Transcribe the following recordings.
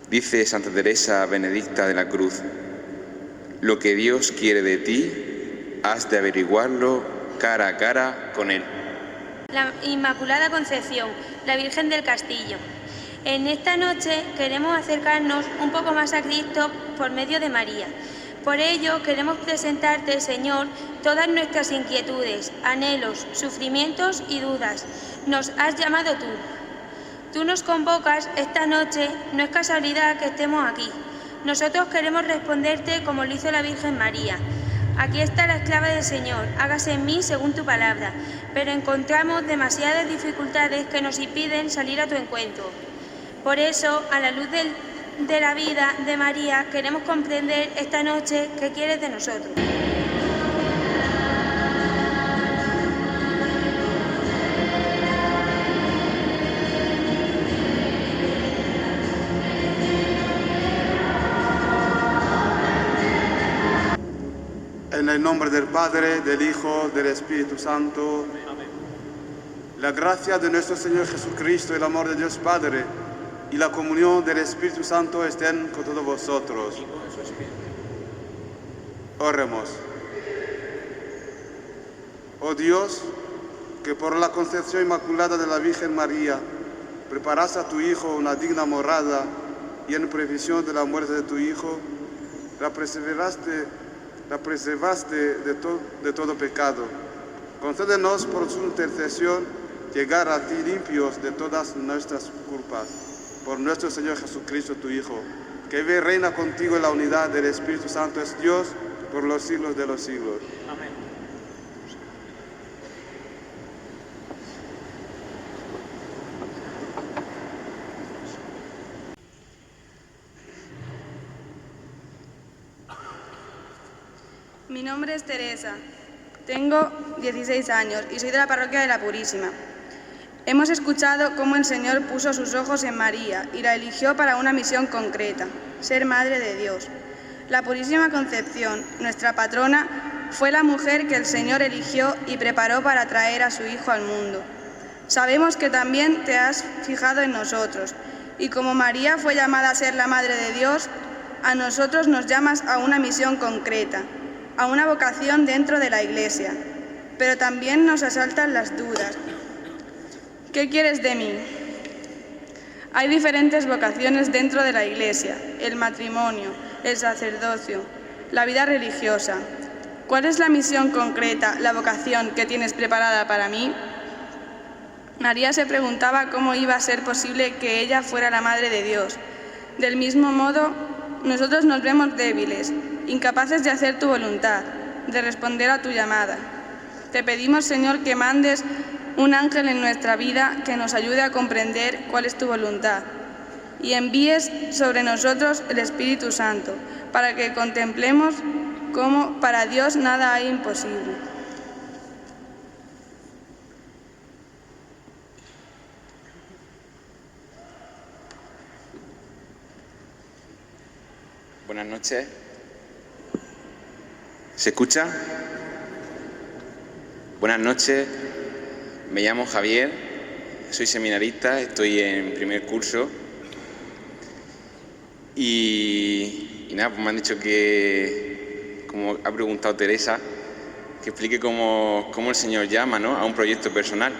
Dice Santa Teresa Benedicta de la Cruz: lo que Dios quiere de ti, has de averiguarlo cara a cara con Él. La Inmaculada Concepción, la Virgen del Castillo. En esta noche queremos acercarnos un poco más a Cristo por medio de María. Por ello queremos presentarte, Señor, todas nuestras inquietudes, anhelos, sufrimientos y dudas. Nos has llamado tú. Tú nos convocas esta noche, no es casualidad que estemos aquí. Nosotros queremos responderte como lo hizo la Virgen María. Aquí está la esclava del Señor, hágase en mí según tu palabra. Pero encontramos demasiadas dificultades que nos impiden salir a tu encuentro. Por eso, a la luz de la vida de María, queremos comprender esta noche qué quieres de nosotros. En el nombre del Padre, del Hijo, del Espíritu Santo. Amén. La gracia de nuestro Señor Jesucristo, el amor de Dios Padre y la comunión del Espíritu Santo estén con todos vosotros. Oremos. Oh Dios, que por la concepción inmaculada de la Virgen María preparaste a tu Hijo una digna morada y en previsión de la muerte de tu Hijo, la preservaste de todo pecado. Concédenos por su intercesión llegar a ti limpios de todas nuestras culpas. Por nuestro Señor Jesucristo, tu Hijo, que vive y reina contigo en la unidad del Espíritu Santo, es Dios por los siglos de los siglos. Amén. Mi nombre es Teresa, tengo 16 años y soy de la parroquia de la Purísima. Hemos escuchado cómo el Señor puso sus ojos en María y la eligió para una misión concreta, ser Madre de Dios. La Purísima Concepción, nuestra patrona, fue la mujer que el Señor eligió y preparó para traer a su Hijo al mundo. Sabemos que también te has fijado en nosotros y como María fue llamada a ser la Madre de Dios, a nosotros nos llamas a una misión concreta, a una vocación dentro de la Iglesia, pero también nos asaltan las dudas. ¿Qué quieres de mí? Hay diferentes vocaciones dentro de la Iglesia, el matrimonio, el sacerdocio, la vida religiosa. ¿Cuál es la misión concreta, la vocación que tienes preparada para mí? María se preguntaba cómo iba a ser posible que ella fuera la Madre de Dios. Del mismo modo, nosotros nos vemos débiles, incapaces de hacer tu voluntad, de responder a tu llamada. Te pedimos, Señor, que mandes un ángel en nuestra vida que nos ayude a comprender cuál es tu voluntad y envíes sobre nosotros el Espíritu Santo para que contemplemos cómo para Dios nada hay imposible. Buenas noches. ¿Se escucha? Buenas noches, me llamo Javier, soy seminarista, estoy en primer curso y nada, pues me han dicho que, como ha preguntado Teresa, que explique cómo el Señor llama, ¿no?, a un proyecto personal.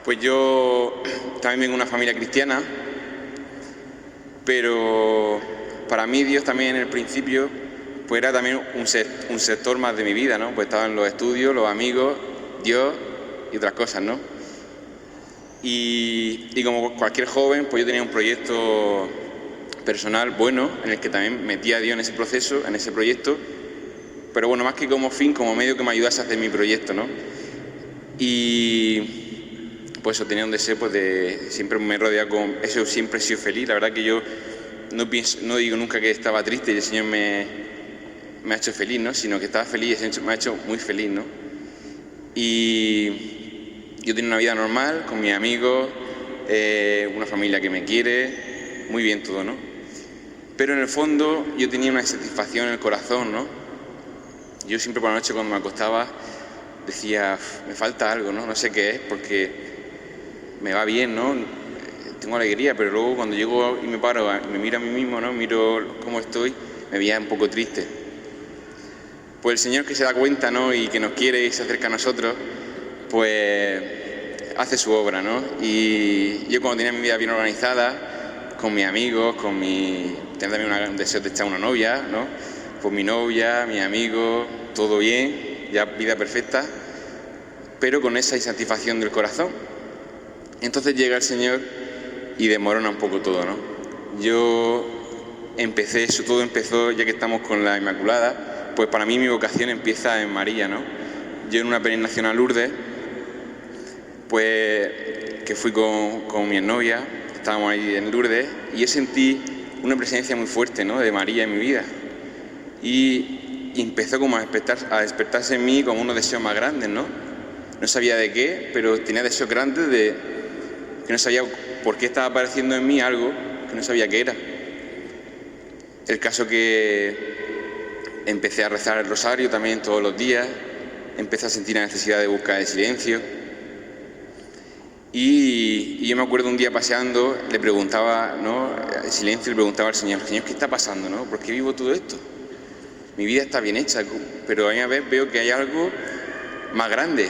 Pues yo también vengo de una familia cristiana, pero para mí Dios también en el principio pues era también un sector más de mi vida, ¿no? Pues estaban los estudios, los amigos, Dios y otras cosas, ¿no? Y como cualquier joven, pues yo tenía un proyecto personal bueno, en el que también metía a Dios en ese proceso, en ese proyecto, pero bueno, más que como fin, como medio que me ayudase a hacer mi proyecto, ¿no? Y pues eso, tenía un deseo pues de, siempre me he rodeado con eso, siempre he sido feliz, la verdad que yo no digo nunca que estaba triste y el Señor me ha hecho feliz, ¿no?, sino que estaba feliz y me ha hecho muy feliz, ¿no? Y yo tenía una vida normal, con mis amigos, una familia que me quiere, muy bien todo, ¿no? Pero en el fondo yo tenía una insatisfacción en el corazón, ¿no? Yo siempre por la noche cuando me acostaba decía, me falta algo, ¿no? No sé qué es, porque me va bien, ¿no? tengo alegría, pero luego cuando llego y me paro y me miro a mí mismo, ¿no? Miro cómo estoy, me veía un poco triste. Pues el Señor, que se da cuenta, ¿no? Y que nos quiere y se acerca a nosotros, pues hace su obra, ¿no? Y yo, cuando tenía mi vida bien organizada, con mis amigos, tenía también un deseo de echar una novia, ¿no? Pues mi novia, mis amigos, todo bien, ya vida perfecta, pero con esa insatisfacción del corazón. Entonces llega el Señor y desmorona un poco todo, ¿no? Todo empezó, ya que estamos con la Inmaculada, pues para mí mi vocación empieza en María, ¿no? Yo, en una peregrinación a Lourdes, pues que fui con mi exnovia, estábamos ahí en Lourdes, y yo sentí una presencia muy fuerte, ¿no? De María en mi vida. Y empezó como a despertarse en mí como unos deseos más grandes, ¿no? No sabía de qué, pero tenía deseos grandes que no sabía por qué estaba apareciendo en mí algo que no sabía qué era. El caso que empecé a rezar el rosario también todos los días, empecé a sentir la necesidad de buscar el silencio. Y yo me acuerdo un día paseando, le preguntaba, ¿no? El silencio, le preguntaba al Señor, ¿qué está pasando, no? ¿Por qué vivo todo esto? Mi vida está bien hecha, pero a vez veo que hay algo más grande.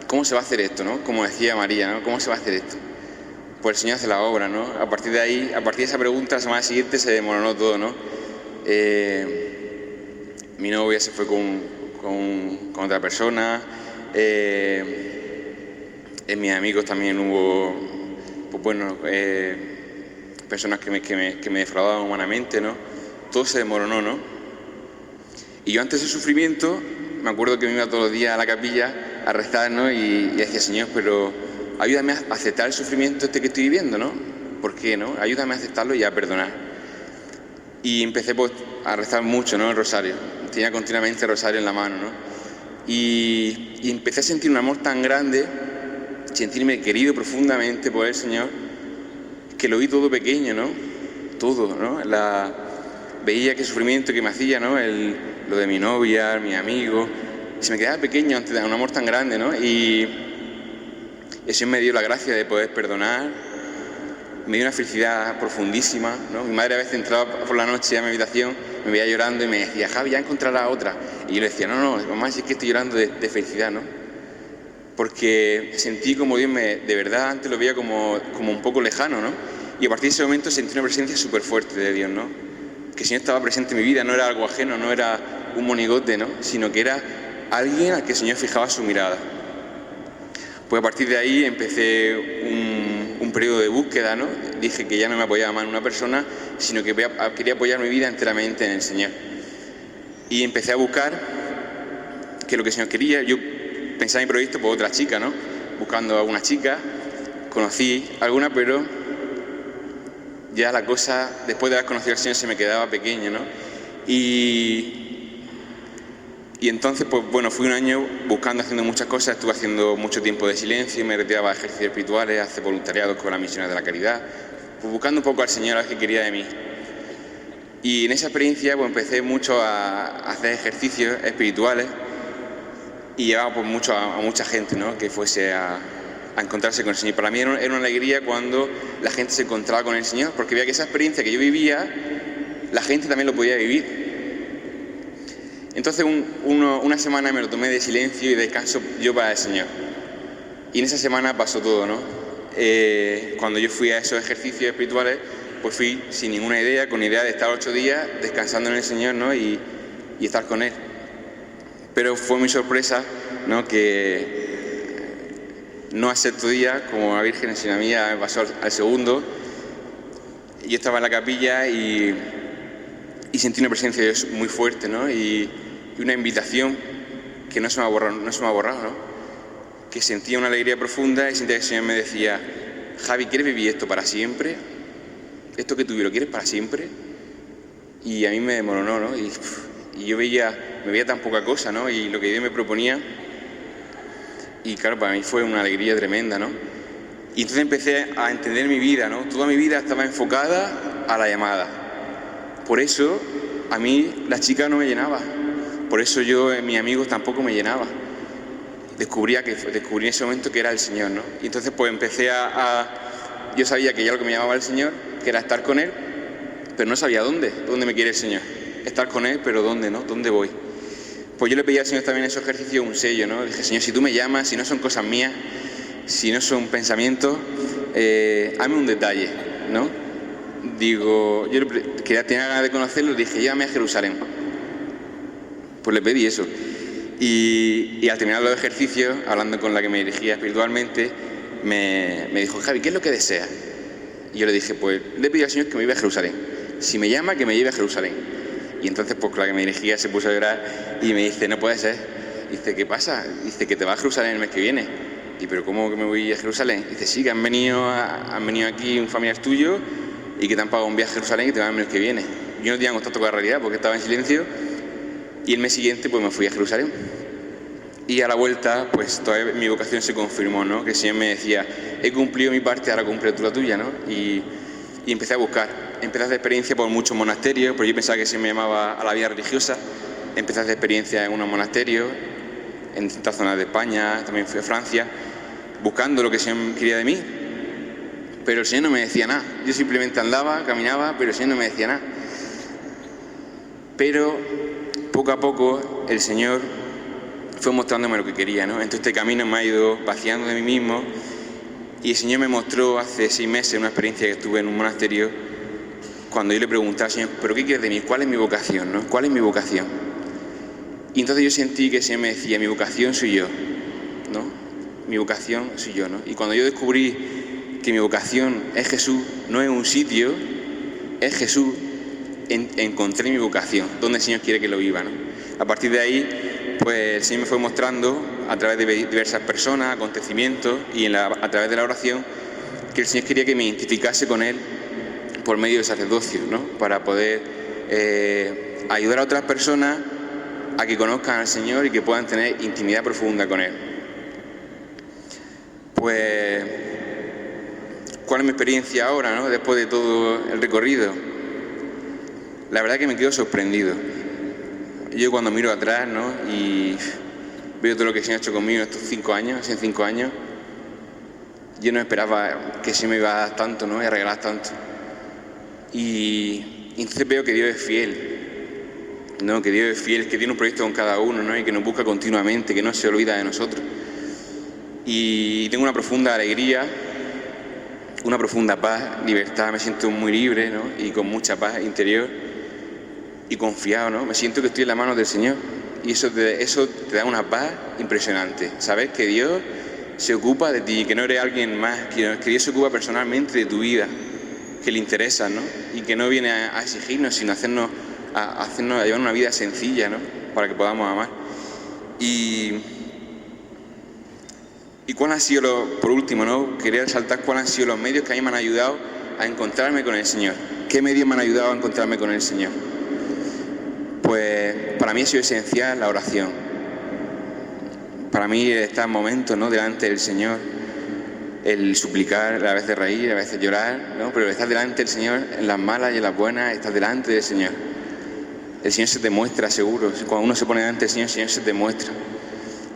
¿Cómo se va a hacer esto, no? Como decía María, ¿no? ¿Cómo se va a hacer esto? Pues el Señor hace la obra, ¿no? A partir de esa pregunta, la semana siguiente se desmoronó todo, ¿no? Mi novia se fue con otra persona, en mis amigos también hubo, pues bueno, personas que me defraudaban humanamente, ¿no? Todo se desmoronó, ¿no? Y yo, antes del sufrimiento, me acuerdo que me iba todos los días a la capilla a rezar, ¿no? Y decía, Señor, pero ayúdame a aceptar el sufrimiento que estoy viviendo, ¿no? ¿Por qué, no? Ayúdame a aceptarlo y a perdonar. Y empecé, pues, a rezar mucho, ¿no? El rosario. Tenía continuamente el rosario en la mano, ¿no? Y empecé a sentir un amor tan grande, sentirme querido profundamente por el Señor, que lo vi todo pequeño, ¿no? Todo, ¿no? Veía qué sufrimiento que me hacía, ¿no? Lo de mi novia, mi amigo, se me quedaba pequeño ante un amor tan grande, ¿no? Y eso me dio la gracia de poder perdonar, me dio una felicidad profundísima, ¿no? Mi madre a veces entraba por la noche a mi habitación, me veía llorando y me decía, Javi, ya encontrarás otra. Y yo le decía, no, mamá, si es que estoy llorando de felicidad, ¿no? Porque sentí como Dios de verdad, antes lo veía como un poco lejano, ¿no? Y a partir de ese momento sentí una presencia súper fuerte de Dios, ¿no? Que el Señor estaba presente en mi vida, no era algo ajeno, no era un monigote, ¿no? Sino que era alguien al que el Señor fijaba su mirada. Pues a partir de ahí empecé un periodo de búsqueda, ¿no? Dije que ya no me apoyaba más en una persona, sino que quería apoyar mi vida enteramente en el Señor. Y empecé a buscar qué es lo que el Señor quería. Yo pensaba en mi proyecto por otra chica, ¿no? Buscando a una chica, conocí alguna, pero ya la cosa, después de haber conocido al Señor, se me quedaba pequeño, ¿no? Y entonces, pues bueno, fui un año buscando, haciendo muchas cosas, estuve haciendo mucho tiempo de silencio, me retiraba a ejercicios espirituales, a hacer voluntariados con las misiones de la caridad, pues buscando un poco al Señor, a ver qué quería de mí. Y en esa experiencia, pues empecé mucho a hacer ejercicios espirituales y llevaba pues mucho a mucha gente, ¿no? Que fuese a encontrarse con el Señor. Para mí era una alegría cuando la gente se encontraba con el Señor, porque veía que esa experiencia que yo vivía, la gente también lo podía vivir. Entonces una semana me lo tomé de silencio y descanso yo para el Señor. Y en esa semana pasó todo, ¿no? Cuando yo fui a esos ejercicios espirituales, pues fui sin ninguna idea, con idea de estar 8 días descansando en el Señor, ¿no? Y estar con Él. Pero fue mi sorpresa, ¿no? Que no al sexto día, como la Virgen en mía me pasó al segundo, yo estaba en la capilla y sentí una presencia de Dios muy fuerte, ¿no? Y una invitación que no se me ha borrado, ¿no? Que sentía una alegría profunda y sentía que el Señor me decía, Javi, ¿quieres vivir esto para siempre? ¿Esto que tú lo quieres para siempre? Y a mí me desmoronó, ¿no? Y yo me veía tan poca cosa, ¿no? Y lo que Dios me proponía, y claro, para mí fue una alegría tremenda, ¿no? Y entonces empecé a entender mi vida, ¿no? Toda mi vida estaba enfocada a la llamada. Por eso a mí la chica no me llenaba. Por eso mis amigos tampoco me llenaba. Descubrí en ese momento que era el Señor, ¿no? Y entonces pues empecé a yo sabía que ya lo que me llamaba el Señor, que era estar con Él, pero no sabía dónde me quiere el Señor. Estar con Él, pero ¿dónde, no? ¿Dónde voy? Pues yo le pedí al Señor también en esos ejercicios un sello, ¿no? Dije, Señor, si tú me llamas, si no son cosas mías, si no son pensamientos, hazme un detalle, ¿no? Digo, yo tenía ganas de conocerlo, dije, llévame a Jerusalén. Pues le pedí eso. Y al terminar los ejercicios, hablando con la que me dirigía espiritualmente, me dijo, Javi, ¿qué es lo que deseas? Y yo le dije, pues le pedí al Señor que me lleve a Jerusalén. Si me llama, que me lleve a Jerusalén. Y entonces, pues la que me dirigía se puso a llorar y me dice, no puede ser. Dice, ¿qué pasa? Dice, que te vas a Jerusalén el mes que viene. Y pero ¿cómo que me voy a Jerusalén? Dice, sí, que han venido aquí un familiar tuyo y que te han pagado un viaje a Jerusalén y te van el mes que viene. Yo no tenía contacto con la realidad porque estaba en silencio y el mes siguiente pues me fui a Jerusalén. Y a la vuelta, pues todavía mi vocación se confirmó, ¿no? Que el Señor me decía, he cumplido mi parte, ahora cumple tú la tuya, ¿no? Y empecé a buscar. Empecé a hacer experiencia por muchos monasterios, porque yo pensaba que el Señor me llamaba a la vida religiosa. Empecé a hacer experiencia en unos monasterios, en distintas zonas de España, también fui a Francia, buscando lo que el Señor quería de mí. Pero el Señor no me decía nada. Yo simplemente andaba, caminaba, pero el Señor no me decía nada. Pero poco a poco el Señor fue mostrándome lo que quería, ¿no? Entonces este camino me ha ido vaciando de mí mismo y el Señor me mostró hace 6 meses una experiencia que estuve en un monasterio cuando yo le preguntaba al Señor, ¿pero qué quieres de mí? ¿Cuál es mi vocación, no? ¿Cuál es mi vocación? Y entonces yo sentí que el Señor me decía, mi vocación soy yo, ¿no? Mi vocación soy yo, ¿no? Y cuando yo descubrí que mi vocación es Jesús, no es un sitio, es Jesús, encontré mi vocación, donde el Señor quiere que lo viva, ¿no? A partir de ahí, pues el Señor me fue mostrando a través de diversas personas, acontecimientos y a través de la oración que el Señor quería que me identificase con Él por medio del sacerdocio, ¿no? Para poder ayudar a otras personas a que conozcan al Señor y que puedan tener intimidad profunda con Él. Pues, ¿cuál es mi experiencia ahora, ¿no? Después de todo el recorrido? La verdad que me quedo sorprendido. Yo cuando miro atrás, ¿no? Y veo todo lo que el Señor ha hecho conmigo en estos 5 años, hace 5 años, yo no esperaba que se me iba a dar tanto, ¿no? Y a regalar tanto. Y entonces veo que Dios es fiel, ¿no? Que Dios es fiel, que tiene un proyecto con cada uno, ¿no? Y que nos busca continuamente, que no se olvida de nosotros. Y tengo una profunda alegría, una profunda paz, libertad, me siento muy libre, ¿no? Y con mucha paz interior y confiado, ¿no? Me siento que estoy en las manos del Señor y eso te da una paz impresionante. Saber que Dios se ocupa de ti, que no eres alguien más, que Dios se ocupa personalmente de tu vida, que le interesa, ¿no? Y que no viene a exigirnos, sino a llevar una vida sencilla, ¿no? Para que podamos amar. Y cuál han sido por último, ¿no? Quería resaltar cuáles han sido los medios que a mí me han ayudado a encontrarme con el Señor. ¿Qué medios me han ayudado a encontrarme con el Señor? Pues para mí ha sido esencial la oración. Para mí estar momentos, ¿no? Delante del Señor, el suplicar, a veces reír, a veces llorar, ¿no? Pero estar delante del Señor en las malas y en las buenas, estar delante del Señor. El Señor se te muestra, seguro. Cuando uno se pone delante del Señor, el Señor se te muestra.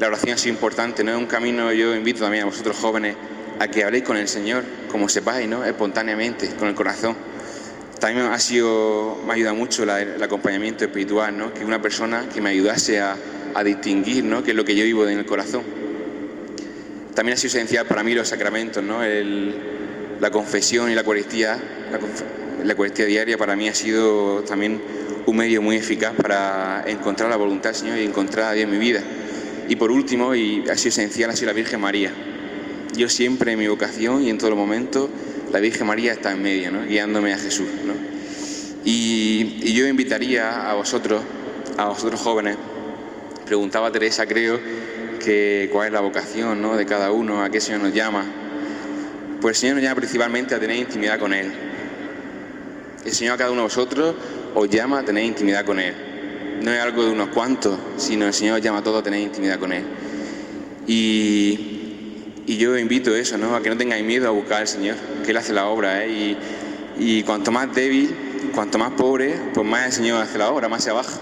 La oración ha sido importante, ¿no? Es un camino, yo invito también a vosotros jóvenes a que habléis con el Señor, como sepáis, ¿no? Espontáneamente, con el corazón. También me ha ayudado mucho el acompañamiento espiritual, ¿no? Que una persona que me ayudase a distinguir, ¿no? Qué es lo que yo vivo en el corazón. También ha sido esencial para mí los sacramentos, ¿no? La confesión y la Eucaristía, la Eucaristía diaria para mí ha sido también un medio muy eficaz para encontrar la voluntad del Señor y encontrar a Dios en mi vida. Y por último, y ha sido esencial, ha sido la Virgen María. Yo siempre en mi vocación y en todo momento, la Virgen María está en medio, ¿no? Guiándome a Jesús, ¿no? Y yo invitaría a vosotros jóvenes, preguntaba a Teresa, creo, que cuál es la vocación, ¿no? De cada uno, a qué Señor nos llama. Pues el Señor nos llama principalmente a tener intimidad con Él. El Señor a cada uno de vosotros os llama a tener intimidad con Él. No es algo de unos cuantos, sino el Señor os llama a todos a tener intimidad con Él. Y yo invito a eso, ¿no? A que no tengáis miedo a buscar al Señor, que Él hace la obra, ¿eh? Y cuanto más débil, cuanto más pobre, pues más el Señor hace la obra, más se abaja.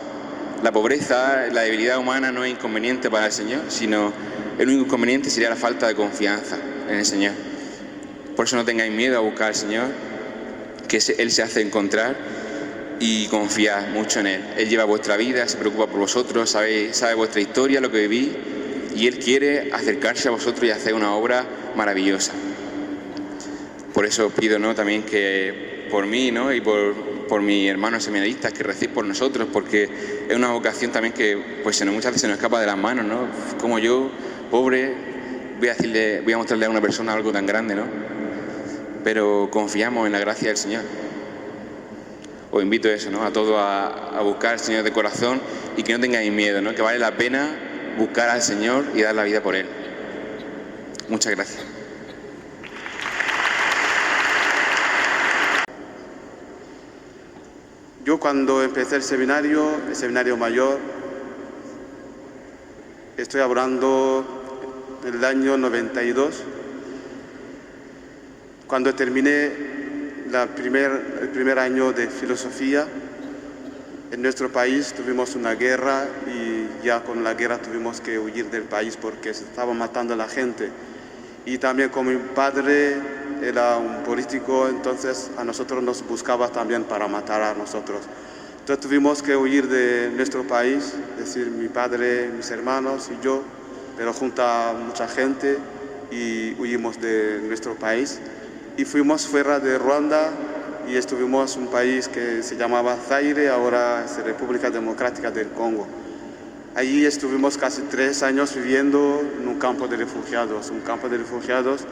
La pobreza, la debilidad humana no es inconveniente para el Señor, sino el único inconveniente sería la falta de confianza en el Señor. Por eso no tengáis miedo a buscar al Señor, que Él se hace encontrar, y confiad mucho en Él. Él lleva vuestra vida, se preocupa por vosotros, sabe vuestra historia, lo que vivís, y Él quiere acercarse a vosotros y hacer una obra maravillosa. Por eso os pido, ¿no?, también que por mí, ¿no?, y por mis hermanos seminaristas, que recéis por nosotros, porque es una vocación también que pues muchas veces se nos escapa de las manos, ¿no? Como yo, pobre, voy a mostrarle a una persona algo tan grande, ¿no? Pero confiamos en la gracia del Señor. Os invito a eso, ¿no?, a todos a buscar al Señor de corazón, y que no tengáis miedo, ¿no?, que vale la pena buscar al Señor y dar la vida por Él. Muchas gracias. Yo cuando empecé el seminario mayor, estoy hablando del año 92, cuando terminé el primer año de filosofía. En nuestro país tuvimos una guerra y ya con la guerra tuvimos que huir del país porque se estaba matando a la gente. Y también como mi padre era un político, entonces a nosotros nos buscaba también para matar a nosotros. Entonces tuvimos que huir de nuestro país, es decir, mi padre, mis hermanos y yo, pero junto a mucha gente, y huimos de nuestro país. Y fuimos fuera de Ruanda y estuvimos en un país que se llamaba Zaire, ahora es República Democrática del Congo. Allí estuvimos casi 3 años viviendo en un campo de refugiados. Un campo de refugiados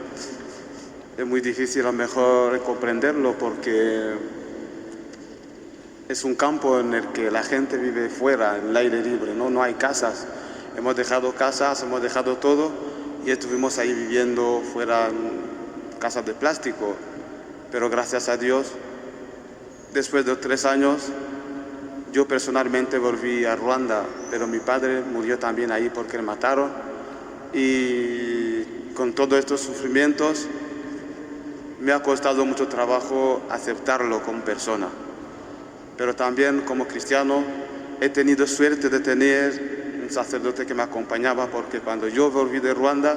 es muy difícil a lo mejor comprenderlo porque es un campo en el que la gente vive fuera, en el aire libre, no hay casas. Hemos dejado casas, hemos dejado todo y estuvimos ahí viviendo fuera en casas de plástico. Pero gracias a Dios, después de 3 años, yo personalmente volví a Ruanda, pero mi padre murió también ahí porque le mataron. Y con todos estos sufrimientos, me ha costado mucho trabajo aceptarlo como persona. Pero también como cristiano he tenido suerte de tener un sacerdote que me acompañaba, porque cuando yo volví a Ruanda,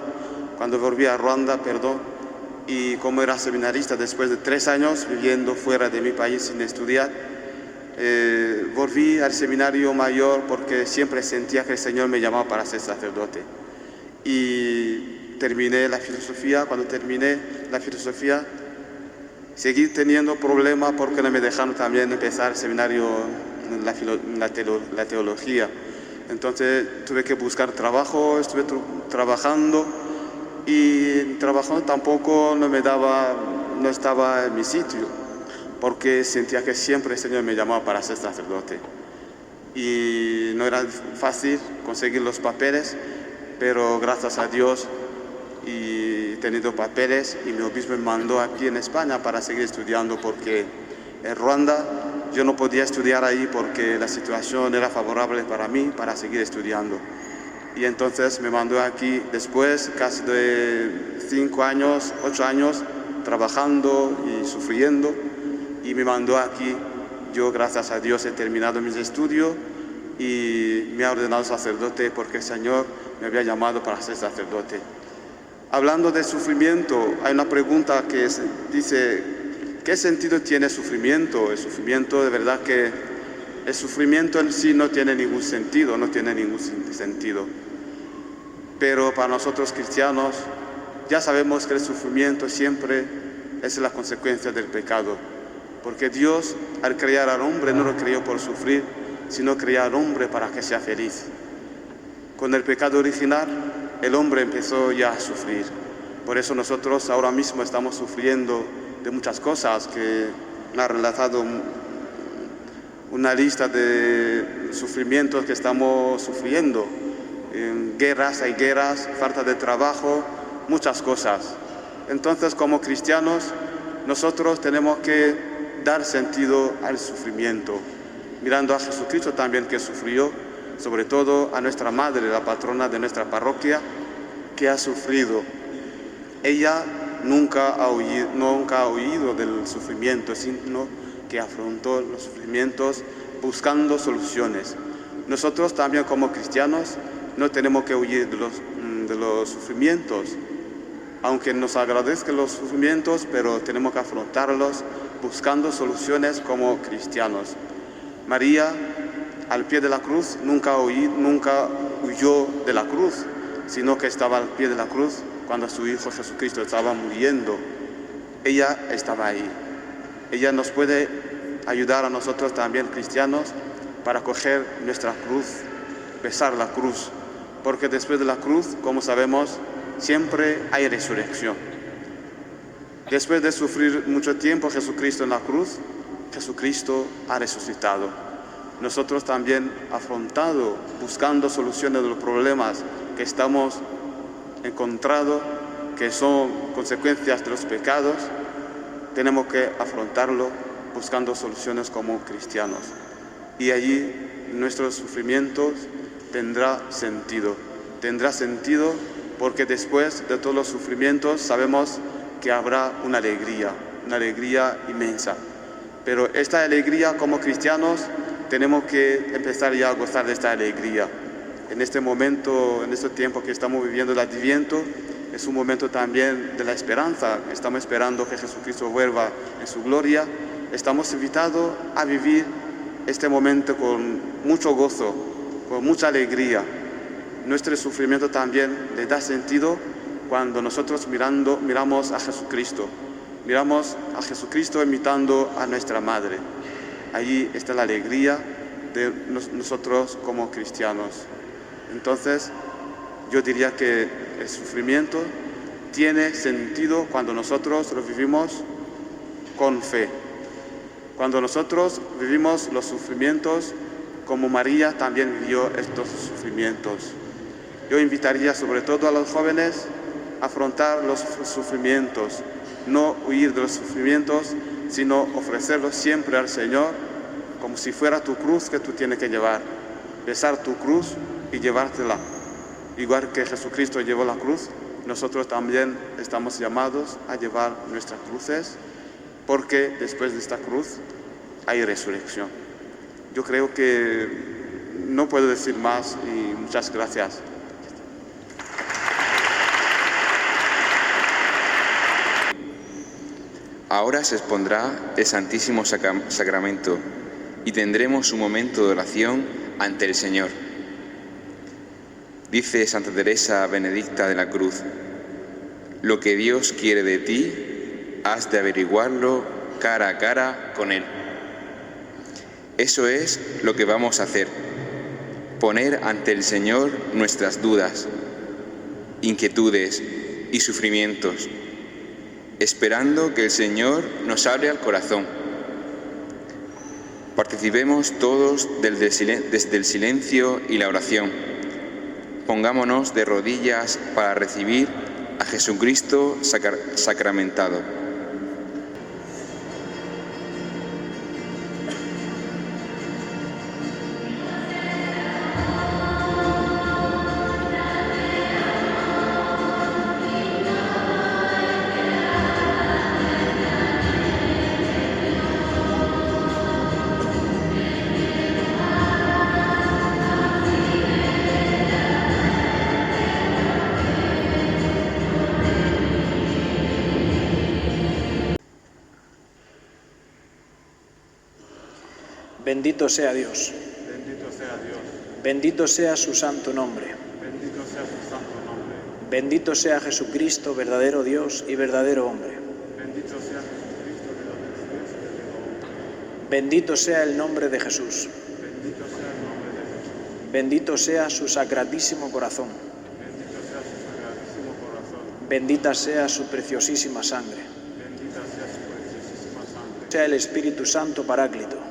y como era seminarista después de 3 años viviendo fuera de mi país sin estudiar, volví al seminario mayor porque siempre sentía que el Señor me llamaba para ser sacerdote. Y terminé la filosofía. Cuando terminé la filosofía, seguí teniendo problemas porque no me dejaron también empezar el seminario en la teología. Entonces tuve que buscar trabajo, estuve trabajando y trabajando tampoco no estaba en mi sitio, porque sentía que siempre el Señor me llamaba para ser sacerdote. Y no era fácil conseguir los papeles, pero gracias a Dios he tenido papeles y mi obispo me mandó aquí en España para seguir estudiando, porque en Ruanda yo no podía estudiar ahí porque la situación era favorable para mí para seguir estudiando. Y entonces me mandó aquí después casi de 8 años trabajando y sufriendo, y me mandó aquí. Yo, gracias a Dios, he terminado mis estudios y me ha ordenado sacerdote porque el Señor me había llamado para ser sacerdote. Hablando de sufrimiento, hay una pregunta que dice, ¿qué sentido tiene el sufrimiento? El sufrimiento, de verdad que el sufrimiento en sí no tiene ningún sentido, Pero para nosotros cristianos ya sabemos que el sufrimiento siempre es la consecuencia del pecado. Porque Dios, al crear al hombre, no lo creó por sufrir, sino creó al hombre para que sea feliz. Con el pecado original, el hombre empezó ya a sufrir. Por eso nosotros ahora mismo estamos sufriendo de muchas cosas, que me ha relatado una lista de sufrimientos que estamos sufriendo. Hay guerras, falta de trabajo, muchas cosas. Entonces, como cristianos, nosotros tenemos que dar sentido al sufrimiento, mirando a Jesucristo también, que sufrió, sobre todo a nuestra madre, la patrona de nuestra parroquia, que ha sufrido. Ella nunca ha huido del sufrimiento, sino que afrontó los sufrimientos buscando soluciones. Nosotros también como cristianos no tenemos que huir de los sufrimientos, aunque nos agradezcan los sufrimientos, pero tenemos que afrontarlos buscando soluciones como cristianos. María, al pie de la cruz, nunca huyó de la cruz, sino que estaba al pie de la cruz cuando su Hijo Jesucristo estaba muriendo. Ella estaba ahí. Ella nos puede ayudar a nosotros también, cristianos, para coger nuestra cruz, besar la cruz, porque después de la cruz, como sabemos, siempre hay resurrección. Después de sufrir mucho tiempo Jesucristo en la cruz, Jesucristo ha resucitado. Nosotros también, afrontando, buscando soluciones de los problemas que estamos encontrando, que son consecuencias de los pecados, tenemos que afrontarlo buscando soluciones como cristianos. Y allí nuestros sufrimientos tendrá sentido porque después de todos los sufrimientos sabemos que habrá una alegría inmensa. Pero esta alegría como cristianos tenemos que empezar ya a gozar de esta alegría. En este momento, en este tiempo que estamos viviendo el Adviento, es un momento también de la esperanza. Estamos esperando que Jesucristo vuelva en su gloria. Estamos invitados a vivir este momento con mucho gozo, con mucha alegría. Nuestro sufrimiento también le da sentido cuando nosotros miramos a Jesucristo. Miramos a Jesucristo imitando a nuestra Madre. Allí está la alegría de nosotros como cristianos. Entonces, yo diría que el sufrimiento tiene sentido cuando nosotros lo vivimos con fe. Cuando nosotros vivimos los sufrimientos como María también vivió estos sufrimientos. Yo invitaría sobre todo a los jóvenes a afrontar los sufrimientos, no huir de los sufrimientos, sino ofrecerlos siempre al Señor como si fuera tu cruz que tú tienes que llevar. Besar tu cruz y llevártela. Igual que Jesucristo llevó la cruz, nosotros también estamos llamados a llevar nuestras cruces, porque después de esta cruz hay resurrección. Yo creo que no puedo decir más y muchas gracias. Ahora se expondrá el Santísimo Sacramento y tendremos un momento de oración ante el Señor. Dice Santa Teresa Benedicta de la Cruz: lo que Dios quiere de ti, has de averiguarlo cara a cara con Él. Eso es lo que vamos a hacer, poner ante el Señor nuestras dudas, inquietudes y sufrimientos, esperando que el Señor nos abra el corazón. Participemos todos desde el silencio y la oración. Pongámonos de rodillas para recibir a Jesucristo sacramentado. Bendito sea Dios. Bendito sea Dios. Bendito sea su santo nombre. Bendito sea su santo nombre. Bendito sea Jesucristo, verdadero Dios y verdadero hombre. Bendito sea Jesucristo, verdadero Dios y verdadero hombre. Bendito sea el nombre de Jesús. Bendito sea el nombre de Jesús. Bendito sea su sacratísimo corazón. Bendito sea su sacratísimo corazón. Bendita sea su preciosísima sangre. Bendita sea su preciosísima sangre. Sea el Espíritu Santo Paráclito.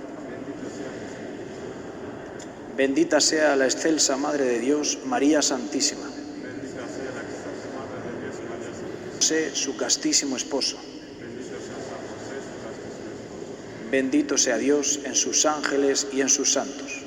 Bendita sea la excelsa Madre de Dios, María Santísima. Bendita sea la excelsa Madre de Dios, María Santísima. José, su castísimo esposo. Bendito sea San José, su castísimo esposo. Bendito sea Dios en sus ángeles y en sus santos.